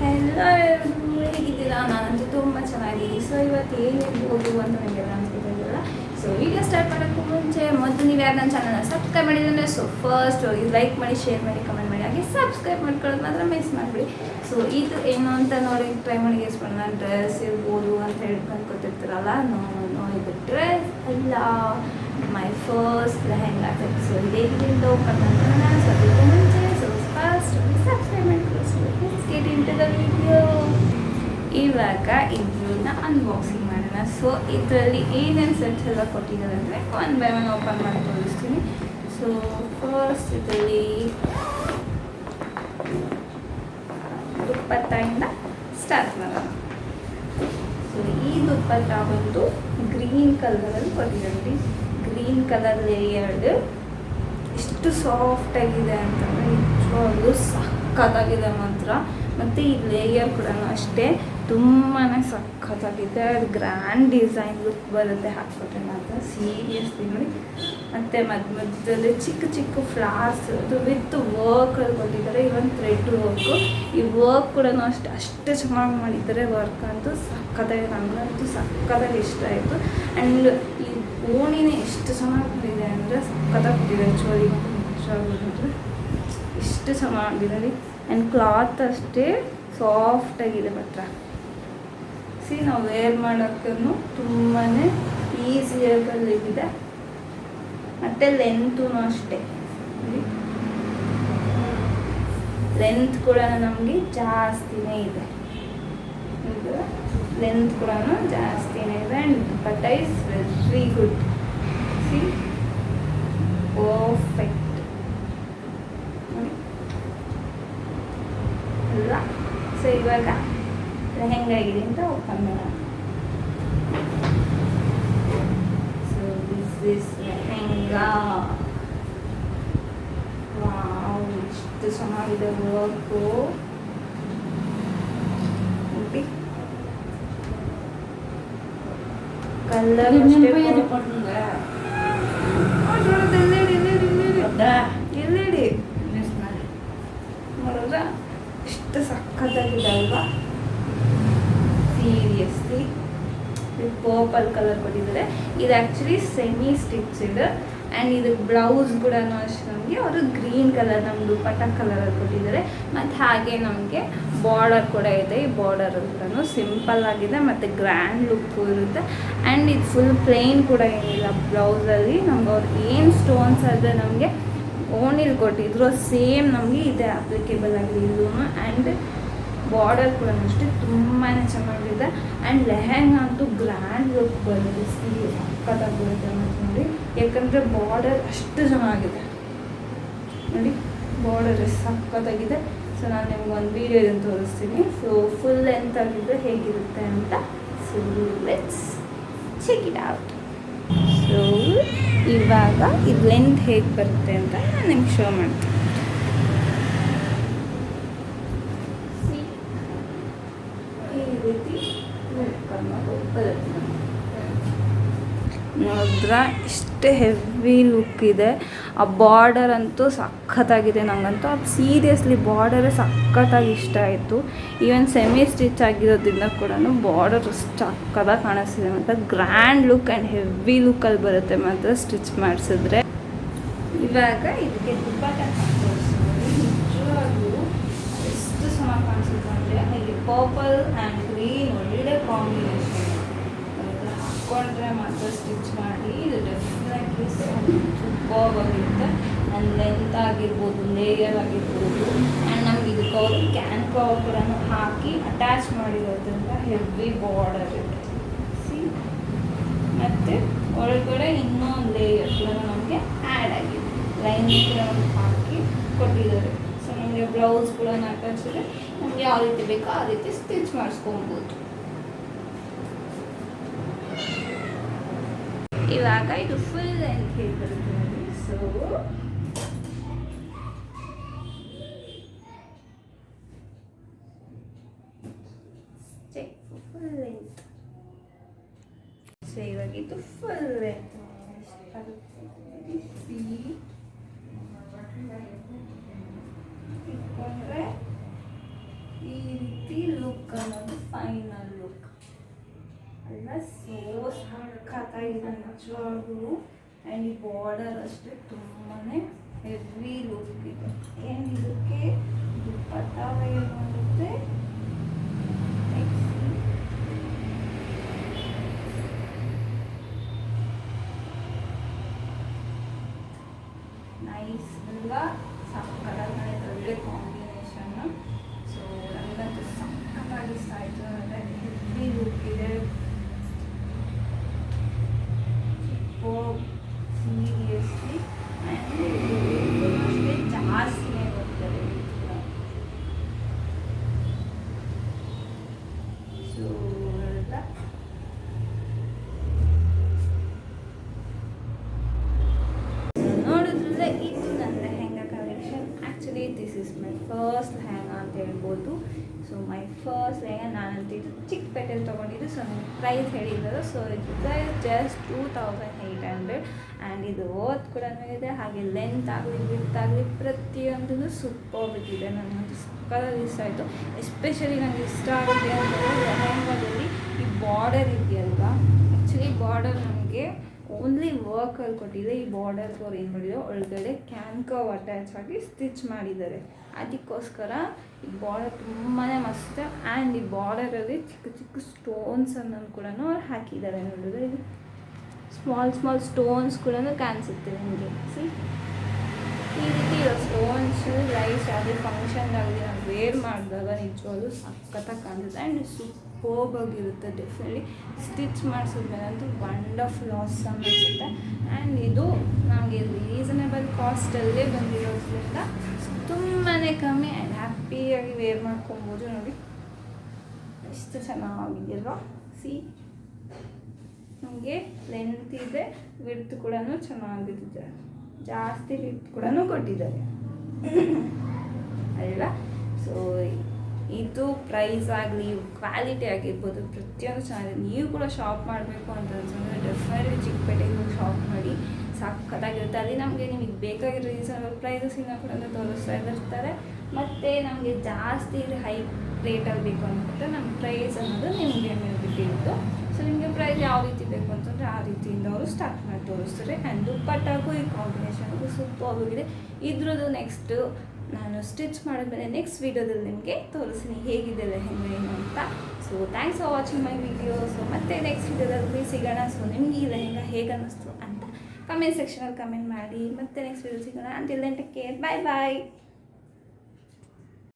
ಎಲ್ಲ ಹೇಗಿದ್ದೀರಾ? ನಾನಂತೂ ತುಂಬ ಚೆನ್ನಾಗಿದ್ದೀನಿ. ಸೊ ಇವತ್ತು ಏನಿರ್ಬೋದು ಅಂತ ನನಗೆಲ್ಲ ಅನ್ಸ್ಕೊತಿದ್ದೀರಲ್ಲ. ಸೊ ವಿಡಿಯೋ ಸ್ಟಾರ್ಟ್ ಮಾಡೋಕ್ಕೂ ಮುಂಚೆ ಮೊದಲು ನೀವು ಯಾರು ನನ್ನ ಚಾನಲ್ನ ಸಬ್ಸ್ಕ್ರೈಬ್ ಮಾಡಿದ್ರೆ ಸೊ ಫಸ್ಟ್ ಲೈಕ್ ಮಾಡಿ, ಶೇರ್ ಮಾಡಿ, ಕಮೆಂಟ್ ಮಾಡಿ, ಹಾಗೆ ಸಬ್ಸ್ಕ್ರೈಬ್ ಮಾಡ್ಕೊಳ್ಳೋದು ಮಾತ್ರ ಮಿಸ್ ಮಾಡಿಬಿಡಿ. ಸೊ ಇದು ಏನು ಅಂತ ನೋಡಿ ಟ್ರೈ ಮಾಡಿ ಗೆಸ್ ಮಾಡೋಣ. ಡ್ರೆಸ್ ಇರ್ಬೋದು ಅಂತ ಹೇಳ್ಕೊಂಡು ಕೂತಿರ್ತೀರಲ್ಲ, ನೋ ಇದು ಡ್ರೆಸ್ ಅಲ್ಲ, my first lehenga set. So ಇದೇನಿಂದ ಓಪನ್ ಮಾಡೋಣ. ಸೊ ಅದಕ್ಕೂ ಮುಂಚೆ ಸೊ ಫಸ್ಟ್ ಸಬ್ಸ್ಕ್ರೈಬ್ ಮಾಡ್ಕೊಳ್ಳಿ. So let's get into the video. ಇವಾಗ ಇದನ್ನ ಅನ್ಬಾಕ್ಸಿಂಗ್ ಮಾಡೋಣ. ಸೊ ಇದರಲ್ಲಿ ಏನೇನು ಸೆಟ್ಸ್ ಎಲ್ಲ ಕೊಟ್ಟಿದ್ದಾರೆ ಅಂದರೆ ಒನ್ ಬೈ ಒನ್ ಓಪನ್ ಮಾಡಿ ತೋರಿಸ್ತೀನಿ. ಸೊ ಫಸ್ಟ್ ಇದರಲ್ಲಿ ದುಪ್ಪಟ್ಟಾಯಿಂದ ಸ್ಟಾರ್ಟ್ ಮಾಡೋಣ. ಸೊ ಈ ದುಪ್ಪಟ್ಟ ಬಂದು ಗ್ರೀನ್ ಕಲರಲ್ಲಿ ಕೊಟ್ಟಿದ್ದಾರೆ. ಗ್ರೀನ್ ಕಲರ್ ಲೇಯರ್ಡ್ ಎಷ್ಟು ಸಾಫ್ಟಾಗಿದೆ ಅಂತಂದರೆ ನಿಜವಾಗ್ಲೂ ಸಖತ್ತಾಗಿದೆ ಮಾತ್ರ. ಮತ್ತು ಈ ಲೇಯರ್ ಕೂಡ ಅಷ್ಟೇ ತುಂಬಾ ಸಖತ್ತಾಗಿದೆ. ಅದು ಗ್ರ್ಯಾಂಡ್ ಡಿಸೈನ್ ಲುಕ್ ಬರುತ್ತೆ ಹಾಕ್ಕೊಟ್ರೆ ಮಾತ್ರ, ಸೀರಿಯಸ್ಲಿ ನೋಡಿ. ಮತ್ತು ಮಧ್ಯದಲ್ಲಿ ಚಿಕ್ಕ ಚಿಕ್ಕ ಫ್ಲವರ್ಸ್ ಅದು ವಿತ್ ವರ್ಕಲ್ಲಿ ಕೊಟ್ಟಿದ್ದಾರೆ. ಇವನ್ ಥ್ರೆಡ್ ವರ್ಕು. ಈ ವರ್ಕ್ ಕೂಡ ಅಷ್ಟೇ ಚೆನ್ನಾಗಿ ಮಾಡಿದ್ದಾರೆ. ವರ್ಕ್ ಅಂತೂ ಸಖತ್ತಾಗಿ, ನನಗಂತೂ ಸಖತ್ತಾಗಿ ಇಷ್ಟ ಆಯಿತು. ಆ್ಯಂಡ್ ಈ ಓಣಿನೇ ಎಷ್ಟು ಚೆನ್ನಾಗಿ ಮಾಡಿದೆ ಅಂದರೆ ಸಖತ್ತಾಗಿದೆ. ಆ್ಯಕ್ಚುಲಿ ನಿಜವಾಗ್ಲೂ ಇಷ್ಟು ಚೆನ್ನಾಗಿದೆ. ಆ್ಯಂಡ್ ಕ್ಲಾತ್ ಅಷ್ಟೇ ಸಾಫ್ಟಾಗಿದೆ ಮಾತ್ರ. ನಾವು ವೇರ್ ಮಾಡೋಕ್ಕೂ ತುಂಬಾ ಈಸಿಯಾಗಲ್ಲಿದೆ. ಮತ್ತು ಲೆಂತೂ ಅಷ್ಟೇ, ಲೆಂತ್ ಕೂಡ ನಮಗೆ ಜಾಸ್ತಿನೇ ಇದೆ. ಲೆಂತ್ ಕೂಡ ಜಾಸ್ತಿನೇ ಇದೆ. And dupatta is very good. C perfect ಅಲ್ಲ. ಸೊ ಇವಾಗ ಹೆಂಗಾಗಿದೆ ಅಂತ ಓಪನ್ ಮಾಡೋಣ. So this lehenga. ವಾವ್, ಎಷ್ಟು ಚೆನ್ನಾಗಿದೆ ವರ್ಕು. ಕಲರ್ ಎಲ್ಲೆಡಿ ನೋಡಿದ್ರ ಎಷ್ಟು ಸಖತ್ತಾಗಿದೆ ಅಲ್ವಾ? ಸೀರಿಯಸ್ಲಿ ಪರ್ಪಲ್ ಕಲರ್ ಕೊಟ್ಟಿದ್ದಾರೆ. ಇದು ಆ್ಯಕ್ಚುಲಿ ಸೆಮಿ ಸ್ಟಿಚ್ಡ್. ಆ್ಯಂಡ್ ಇದು ಬ್ಲೌಸ್ ಕೂಡ ಅಷ್ಟೇ ನಮಗೆ ಅವರು ಗ್ರೀನ್ ಕಲರ್ ನಮ್ಮ ದುಪ್ಪಟ್ಟ ಕಲರಲ್ಲಿ ಕೊಟ್ಟಿದ್ದಾರೆ. ಮತ್ತು ಹಾಗೆ ನಮಗೆ ಬಾರ್ಡರ್ ಕೂಡ ಇದೆ. ಈ ಬಾರ್ಡರ್ ಕೂಡ ಸಿಂಪಲ್ ಆಗಿದೆ ಮತ್ತು ಗ್ರ್ಯಾಂಡ್ ಲುಕ್ಕು ಇರುತ್ತೆ. ಆ್ಯಂಡ್ ಇದು ಫುಲ್ ಪ್ಲೇನ್ ಕೂಡ ಏನಿಲ್ಲ. ಬ್ಲೌಸಲ್ಲಿ ನಮ್ಗೆ ಅವ್ರು ಏನು ಸ್ಟೋನ್ಸ್ ಆದರೆ ನಮಗೆ ಓಣಿಲಿ ಕೊಟ್ಟಿದ್ರು ಸೇಮ್ ನಮಗೆ ಇದೆ ಅಪ್ಲಿಕೇಬಲ್ ಆಗಿದೆ ಇದು. ಆ್ಯಂಡ್ ಬಾರ್ಡರ್ ಕೂಡ ಅಷ್ಟೇ ತುಂಬಾ ಚೆನ್ನಾಗಿದೆ. ಆ್ಯಂಡ್ ಲೆಹೆಂಗಾ ಅಂತೂ ಗ್ರ್ಯಾಂಡ್ ಲುಕ್ ಬರುತ್ತೆ. ಸಖತ್ತಾಗಿ ಬರುತ್ತೆ ಮತ್ತು ನೋಡಿ, ಯಾಕಂದರೆ ಬಾರ್ಡರ್ ಅಷ್ಟು ಚೆನ್ನಾಗಿದೆ ನೋಡಿ. ಬಾರ್ಡರ್ ಸಖತ್ತಾಗಿದೆ. ಸೊ ನಾನು ನಿಮ್ಗೆ ಒಂದು ವೀಡಿಯೋ ಇದನ್ನು ತೋರಿಸ್ತೀನಿ. ಸೊ ಫುಲ್ ಲೆಂತ್ ಆಗಿದ್ರೆ ಹೇಗಿರುತ್ತೆ ಅಂತ. So let's check it out. So ಇವಾಗ ಇದು ಲೆಂತ್ ಹೇಗೆ ಬರುತ್ತೆ ಅಂತ ನಾನು ನಿಮ್ಗೆ ಶೋ ಮಾಡ್ತೀನಿ. ನೋಡಿದ್ರ ಇಷ್ಟೇ ಹೆವಿ ಲುಕ್ ಇದೆ. ಆ ಬಾರ್ಡರ್ ಅಂತೂ ಸಖತ್ತಾಗಿದೆ. ನನಗಂತೂ ಅದು ಸೀರಿಯಸ್ಲಿ ಬಾರ್ಡರೇ ಸಖತ್ತಾಗಿ ಇಷ್ಟ ಆಯಿತು. ಈವನ್ ಸೆಮಿ ಸ್ಟಿಚ್ ಆಗಿರೋದ್ರಿಂದ ಕೂಡ ಬಾರ್ಡರ್ ಸಖತ್ತಾಗಿ ಕಾಣಿಸ್ತಿದೆ. ಮತ್ತು ಗ್ರ್ಯಾಂಡ್ ಲುಕ್ ಆ್ಯಂಡ್ ಹೆವಿ ಲುಕ್ಕಲ್ಲಿ ಬರುತ್ತೆ ಮಾತ್ರ ಸ್ಟಿಚ್ ಮಾಡಿಸಿದ್ರೆ. ಇವಾಗ ಇದಕ್ಕೆ ದುಪ್ಪಟ್ಟ ನಿಜವಾಗ್ಲೂ ಎಷ್ಟು ಚೆನ್ನಾಗಿ ಕಾಣಿಸುತ್ತೆ ಅಂದರೆ, ಹಾಗೆ ಪರ್ಪಲ್ ಆ್ಯಂಡ್ ಗ್ರೀನ್ ಒಳ್ಳೆ ಕಾಂಬಿನೇಷನ್. ಹಾಕ್ಕೊಂಡ್ರೆ ಮಾತ್ರ ಸ್ಟಿಚ್ ಮಾಡಿ ಇದು ಡೆಫಿನೆಟ್ಲಿ ಸೂಪರ್ವಾಗಿರುತ್ತೆ. ಆ್ಯಂಡ್ ಲೆಂತ್ ಆಗಿರ್ಬೋದು, ಲೇಯರ್ ಆಗಿರ್ಬೋದು. ಆ್ಯಂಡ್ ನಮ್ಗೆ ಇದಕ್ಕೆ ಅವರು ಕ್ಯಾನ್ ಕವರ್ ಕೂಡ ಹಾಕಿ ಅಟ್ಯಾಚ್ ಮಾಡಿರೋದ್ರಿಂದ ಹೆವಿ ಬಾರ್ಡರ್ ಇದೆ. ಸಿ, ಮತ್ತು ಒಳಗಡೆ ಇನ್ನೊಂದು ಲೇಯರ್ ಕೂಡ ನಮಗೆ ಆ್ಯಡ್ ಆಗಿದೆ. ಲೈನ್ ಕೂಡ ಹಾಕಿ ಕೊಟ್ಟಿದ್ದಾರೆ. ಸೊ ನಮಗೆ ಬ್ಲೌಸ್ ಕೂಡ ಅಟ್ಯಾಚಿದೆ. ನಮಗೆ ಯಾವ ರೀತಿ ಬೇಕೋ ಆ ರೀತಿ ಸ್ಟಿಚ್ ಮಾಡಿಸ್ಕೊಬೋದು. ಇವಾಗ ಇದು ಫುಲ್ ಲೆಂತ್ ಹೇಗೆ ಬರುತ್ತೆ ನೋಡಿ. So full length. ಸೊ ಇವಾಗ ಇದು ಫುಲ್ ಲೆಂತ್ ಇಟ್ಕೊಂಡ್ರೆ. 1 ಈ ರೀತಿ ಲುಕ್ ಅನ್ನೋದು ಫೈನಲ್ ಲುಕ್ ಅಲ್ಲ. ಸೋ ಸಖತ್ತಾಗಿದೆ ನಿಜವಾಗ್ಲೂ. ಆ್ಯಂಡ್ ಈ ಬಾರ್ಡರ್ ಅಷ್ಟೇ ತುಂಬಾ ಹೆವಿ ಲುಕ್ ಇದೆ. ಏನು ಇದಕ್ಕೆ ದುಪ್ಪಟ್ಟ ವೇರ್ ಮಾಡುತ್ತೆ. ನೈಸ್ ಅಲ್ವಾ? ಸಕ್ಕತ್ತಾಗಿ ಒಳ್ಳೆ ಕಾಂಬಿನೇಷನ್ನು. ಸೊ ನನಗಂತೂ ಸಕ್ಕತ್ತಾಗಿ ಇಷ್ಟ ಆಯಿತು. ಅಂದರೆ ಹೆವಿ ಲುಕ್ ಇದೆ. ಸೀರಿಯಸ್ಲಿ ಅಷ್ಟೇ ಜಾಸ್ತಿನೇ ಬರ್ತದೆ. ಸೊ ನೋಡಿದ್ರಲ್ಲ, ಇದು ನನ್ನ lehenga collection. Actually this is my first lehenga ಅಂತ ಹೇಳ್ಬೋದು. So my first lehenga. ನಾನಂತೂ ಇದು ಚಿಕ್ಕಪೇಟೆಯಲ್ಲಿ ತೊಗೊಂಡಿದ್ದು. ಸೊ ನನಗೆ ಪ್ರೈಸ್ ಹೇಳಿದ್ರು. ಸೊ ಇದು ಪ್ರೈಸ್ ಜಸ್ಟ್ 2800. ಆ್ಯಂಡ್ ಇದು ಓತ್ ಕೂಡ ಇದೆ. ಹಾಗೆ ಲೆಂತ್ ಆಗಲಿ ವಿಡ್ತ್ ಆಗಲಿ ಪ್ರತಿಯೊಂದೂ ಸೂಪರ್ ಬಿಟ್ಟಿದೆ. ನನಗಂತೂ ಸಕ್ಕತ್ತಾಗಿ ಇಷ್ಟ ಆಯಿತು. ಎಸ್ಪೆಷಲಿ ನನಗೆ ಇಷ್ಟ ಆಗುತ್ತೆ ಅಂದರೆ ಲೆಹೆಂಗಾದಲ್ಲಿ ಈ ಬಾರ್ಡರ್ ಇದೆಯಲ್ವಾ. ಆ್ಯಕ್ಚುಲಿ ಬಾರ್ಡರ್ ನನಗೆ ಓನ್ಲಿ ವರ್ಕಲ್ಲಿ ಕೊಟ್ಟಿದೆ. ಈ ಬಾರ್ಡರ್ಗೆ ಅವ್ರು ಏನು ಮಾಡಿದ್ರು, ಒಳಗಡೆ ಕ್ಯಾನ್ಕವ್ ಅಟ್ಯಾಚ್ ಆಗಿ ಸ್ಟಿಚ್ ಮಾಡಿದ್ದಾರೆ. ಅದಕ್ಕೋಸ್ಕರ ಈ ಬಾರ್ಡರ್ ತುಂಬಾ ಮಸ್ತ್. ಆ್ಯಂಡ್ ಈ ಬಾರ್ಡರಲ್ಲಿ ಚಿಕ್ಕ ಚಿಕ್ಕ ಸ್ಟೋನ್ಸನ್ನು ಕೂಡ ಅವ್ರು ಹಾಕಿದ್ದಾರೆ. ನೋಡಿದ್ರೆ ಇದು ಸ್ಮಾಲ್ ಸ್ಟೋನ್ಸ್ ಕೂಡ ಕಾಣಿಸುತ್ತೆ ನಿಮಗೆ. ಸಿ ಈ ರೀತಿ ಇರೋ ಸ್ಟೋನ್ಸ್ ಲೈಟ್ಸ್ ಯಾವುದೇ ಫಂಕ್ಷನ್ಗಾಗಲಿ ನಾವು ವೇರ್ ಮಾಡಿದಾಗ ನಿಜವಾಗ್ಲೂ ಸಖತ್ತಾಗಿ ಕಾಣಿಸುತ್ತೆ. ಆ್ಯಂಡ್ ಸೂಪರ್ಬ್ ಆಗಿರುತ್ತೆ. ಡೆಫಿನೆಟ್ಲಿ ಸ್ಟಿಚ್ ಮಾಡಿಸಿದ್ಮೇಲಂತೂ ವಂಡರ್ಫುಲ್ ಆಸಮ್ ಅನಿಸುತ್ತೆ. ಆ್ಯಂಡ್ ಇದು ನಮಗೆ ರೀಸನೇಬಲ್ ಕಾಸ್ಟಲ್ಲೇ ಬಂದಿರೋದ್ರಿಂದ ತುಂಬಾ ಕಮ್ಮಿ ಆ್ಯಂಡ್ ಹ್ಯಾಪಿಯಾಗಿ ವೇರ್ ಮಾಡ್ಕೊಬೋದು. ನೋಡಿ ಎಷ್ಟು ಚೆನ್ನಾಗಿದೆಯಲ್ವಾ. ಸಿ ನಮಗೆ ಲೆಂತ್ ಇದೆ, ವಿಡ್ತ್ ಕೂಡ ಚೆನ್ನಾಗಿದೆ. ಜಾಸ್ತಿ ವಿಡ್ತ್ ಕೂಡ ಕೊಟ್ಟಿದ್ದಾರೆ ಅಲ್ವಾ. ಸೊ ಇದು ಪ್ರೈಸ್ ಆಗಲಿ ಕ್ವಾಲಿಟಿ ಆಗಿರ್ಬೋದು ಪ್ರತಿಯೊಂದು ಚೆನ್ನಾಗಿದೆ. ನೀವು ಕೂಡ ಶಾಪ್ ಮಾಡಬೇಕು ಅಂತ ಅನ್ಸಂದ್ರೆ ಡೆಫಿನೆಟ್ಲಿ ಚಿಕ್ಕಪೇಟೆಗೆ ಶಾಪ್ ಮಾಡಿ. ಸಖತ್ತಾಗಿರುತ್ತೆ. ಅಲ್ಲಿ ನಮಗೆ ನಿಮಗೆ ಬೇಕಾಗಿರೋ ರೀಸನಬಲ್ ಪ್ರೈಸಸ್ಸಿನ ಕೂಡ ತೋರಿಸ್ತಾ ಇರ್ತಾರೆ. ಮತ್ತು ನಮಗೆ ಜಾಸ್ತಿ ಹೈ ರೇಟಲ್ಲಿ ಬೇಕು ಅಂದ್ಬಿಟ್ರೆ ನಮ್ಮ ಪ್ರೈಸ್ ಅನ್ನೋದು ನಿಮಗೆ ಬಿಟ್ಟಿತ್ತು. ಸೊ ನಿಮಗೆ ಪ್ರೈಸ್ ಯಾವ ರೀತಿ ಬೇಕು ಅಂತಂದರೆ ಆ ರೀತಿಯಿಂದ ಅವರು ಸ್ಟಾರ್ಟ್ ಮಾಡಿ ತೋರಿಸ್ತಾರೆ. ಆ್ಯಂಡ್ ದುಪ್ಪಟ್ಟಾಗೂ ಈ ಕಾಂಬಿನೇಷನ್ಗೂ ಸೂಪರ್ ಆಗಿದೆ. ಇದ್ರದ್ದು ನೆಕ್ಸ್ಟು ನಾನು ಸ್ಟಿಚ್ ಮಾಡಿದ್ಮೇಲೆ ನೆಕ್ಸ್ಟ್ ವೀಡಿಯೋದಲ್ಲಿ ನಿಮಗೆ ತೋರಿಸ್ತೀನಿ ಹೇಗಿದೆ ಲೆಹೆಂಗಾ ಏನು ಅಂತ. So thanks for watching my video. So ಮತ್ತೆ ನೆಕ್ಸ್ಟ್ ವೀಡಿಯೋದಲ್ಲಿ ಸಿಗೋಣ. ಸೊ ನಿಮಗೆ ಈ ಲೆಹೆಂಗಾ ಹೇಗೆ ಅನ್ನಿಸ್ತು ಅಂತ ಕಮೆಂಟ್ ಸೆಕ್ಷನಲ್ಲಿ ಕಮೆಂಟ್ ಮಾಡಿ. ಮತ್ತೆ ನೆಕ್ಸ್ಟ್ ವೀಡಿಯೋ ಸಿಗೋಣ. Until then take care. Bye ಬಾಯ್.